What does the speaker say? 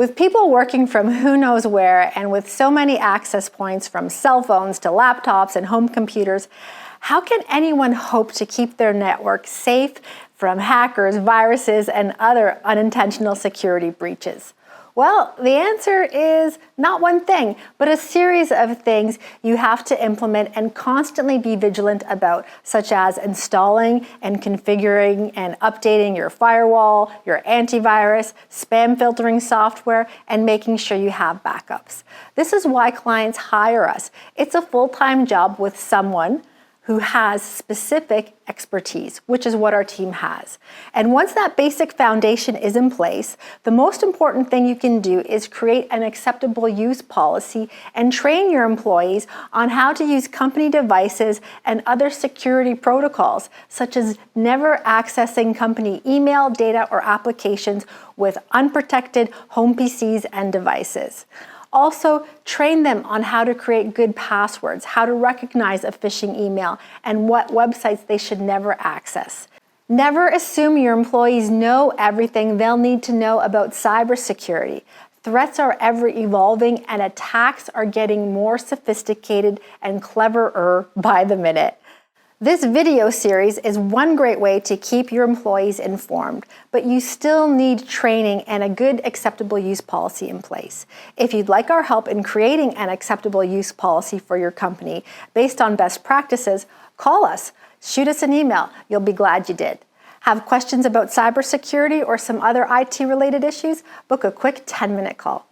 With people working from who knows where and with so many access points from cell phones to laptops and home computers, how can anyone hope to keep their network safe from hackers, viruses, and other unintentional security breaches? Well, the answer is not one thing, but a series of things you have to implement and constantly be vigilant about, such as installing and configuring and updating your firewall, your antivirus, spam filtering software, and making sure you have backups. This is why clients hire us. It's a full-time job with someone who has specific expertise, which is what our team has. And once that basic foundation is in place, the most important thing you can do is create an acceptable use policy and train your employees on how to use company devices and other security protocols, such as never accessing company email, data, or applications with unprotected home PCs and devices. Also, train them on how to create good passwords, how to recognize a phishing email, and what websites they should never access. Never assume your employees know everything they'll need to know about cybersecurity. Threats are ever evolving and attacks are getting more sophisticated and cleverer by the minute. This video series is one great way to keep your employees informed, but you still need training and a good acceptable use policy in place. If you'd like our help in creating an acceptable use policy for your company based on best practices, call us, shoot us an email. You'll be glad you did. Have questions about cybersecurity or some other IT-related issues? Book a quick 10-minute call.